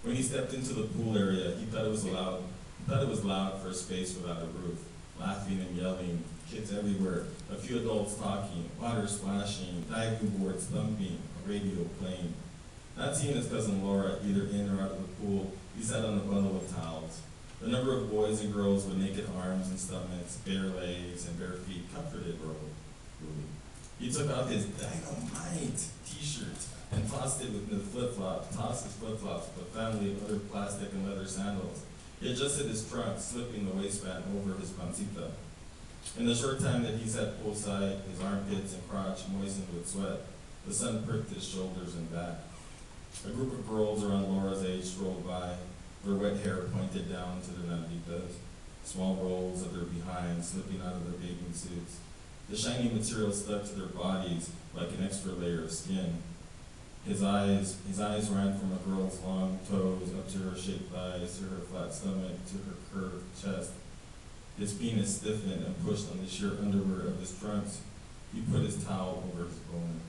When he stepped into the pool area, he thought it was loud. He thought it was loud for a space without a roof. Laughing and yelling, kids everywhere, a few adults talking, water splashing, diving boards thumping, a radio playing. Not seeing his cousin Laura either in or out of the pool, he sat on a bundle of towels. The number of boys and girls with naked arms and stomachs, bare legs, and bare feet comforted Ruly. He took out his dynamite t-shirt and tossed it with his flip-flops, tossed his flip-flops with a family of other plastic and leather sandals. He adjusted his trunk, slipping the waistband over his pancita. In the short time that he sat poolside, his armpits and crotch moistened with sweat, the sun pricked his shoulders and back. A group of girls around Laura's age strolled by, their wet hair pointed down to their nalguitas, small rolls of their behinds slipping out of their bathing suits. The shiny material stuck to their bodies like an extra layer of skin. His eyes ran from a girl's long toes up to her shaped thighs, to her flat stomach, to her curved chest. His penis stiffened and pushed on the sheer underwear of his trunks. He put his towel over his boner.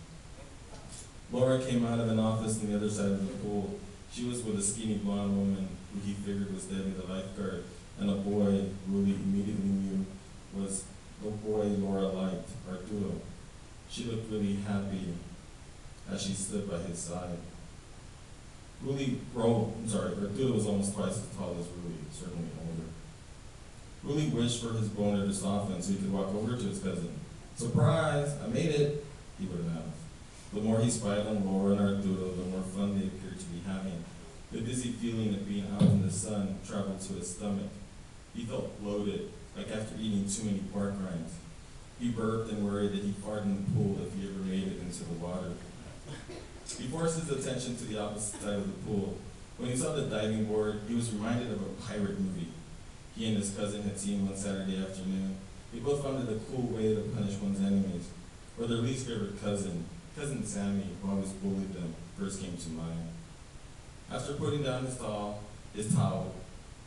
Laura came out of an office on the other side of the pool. She was with a skinny blonde woman who he figured was Debbie the lifeguard, and a boy Ruly immediately knew was the boy Laura liked, Arturo. She looked really happy as she stood by his side. Arturo was almost twice as tall as Ruly, certainly older. Ruly wished for his boner to soften so he could walk over to his cousin. "Surprise, I made it," he would announce. The more he spied on Laura and Arturo, the more fun they appeared to be having. The dizzy feeling of being out in the sun traveled to his stomach. He felt bloated, like after eating too many pork rinds. He burped and worried that he'd fart in the pool if he ever made it into the water. He forced his attention to the opposite side of the pool. When he saw the diving board, he was reminded of a pirate movie he and his cousin had seen one Saturday afternoon. They both found it a cool way to punish one's enemies, or their least favorite cousin, Cousin Sammy, who always bullied them, first came to mind. After putting down his towel,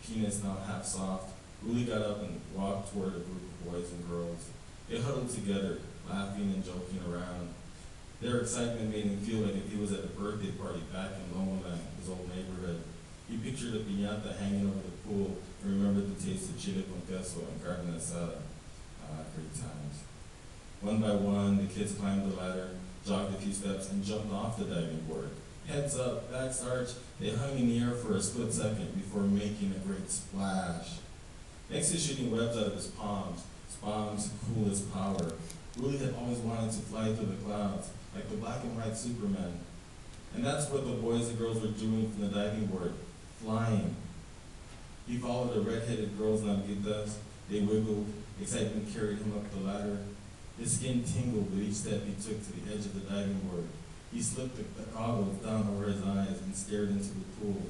penis now half soft, Ruly got up and walked toward a group of boys and girls. They huddled together, laughing and joking around. Their excitement made him feel like if he was at a birthday party back in Lomoland, his old neighborhood. He pictured a piñata hanging over the pool and remembered the taste of chile con queso and carne asada. Great times. One by one, the kids climbed the ladder, jogged a few steps, and jumped off the diving board. Heads up, backs arched, they hung in the air for a split second before making a great splash. Next to shooting webs out of his palms cool as powder, Ruly had always wanted to fly through the clouds, like the black and white Superman. And that's what the boys and girls were doing from the diving board, flying. He followed the red-headed girls' nalguitas. They wiggled, excitement carried him up the ladder. His skin tingled with each step he took to the edge of the diving board. He slipped the goggles down over his eyes and stared into the pool.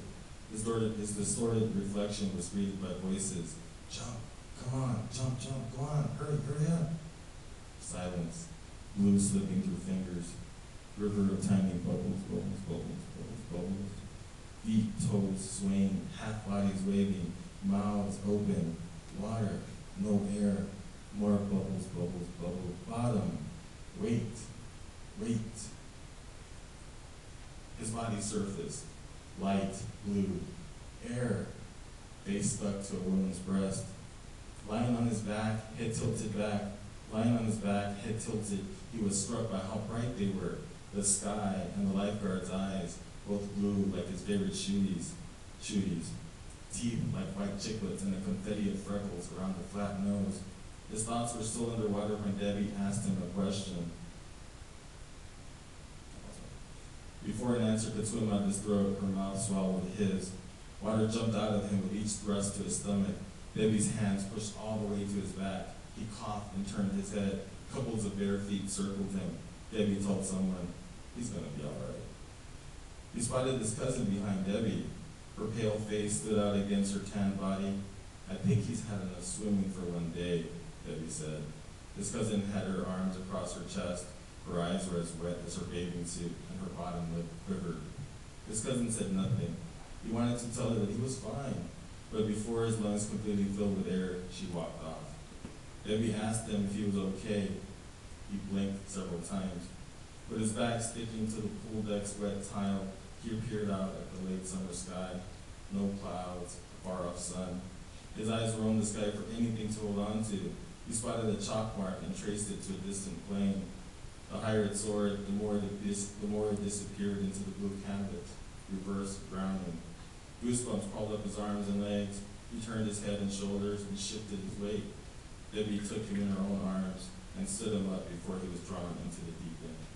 His distorted reflection was greeted by voices. "Jump, come on, jump, go on, hurry up." Silence, glue slipping through fingers, river of tiny bubbles. Feet, toes swaying, half bodies waving, mouths open, water, no air, more bubbles. Bottom, wait. His body surfaced, light, blue, air, face stuck to a woman's breast. Lying on his back, head tilted, he was struck by how bright they were, the sky and the lifeguard's eyes, both blue like his favorite shooties, teeth like white chiclets and a confetti of freckles around the flat nose. His thoughts were still underwater when Debbie asked him a question. Before an answer could swim out his throat, her mouth swallowed his. Water jumped out of him with each thrust to his stomach. Debbie's hands pushed all the way to his back. He coughed and turned his head. Couples of bare feet circled him. Debbie told someone, "He's gonna be all right." He spotted his cousin behind Debbie. Her pale face stood out against her tan body. "I think he's had enough swimming for one day," Debbie said. His cousin had her arms across her chest. Her eyes were as wet as her bathing suit, and her bottom lip quivered. His cousin said nothing. He wanted to tell her that he was fine, but before his lungs completely filled with air, she walked off. Debbie asked him if he was okay. He blinked several times. With his back sticking to the pool deck's wet tile, He peered out at the late summer sky, no clouds, a far-off sun. His eyes roamed the sky for anything to hold on to. He spotted a chalk mark and traced it to a distant plane. The higher it soared, the more it disappeared into the blue canvas, reverse grounding. Goosebumps crawled up his arms and legs. He turned his head and shoulders and shifted his weight. Debbie took him in her own arms and stood him up before he was drawn into the deep end.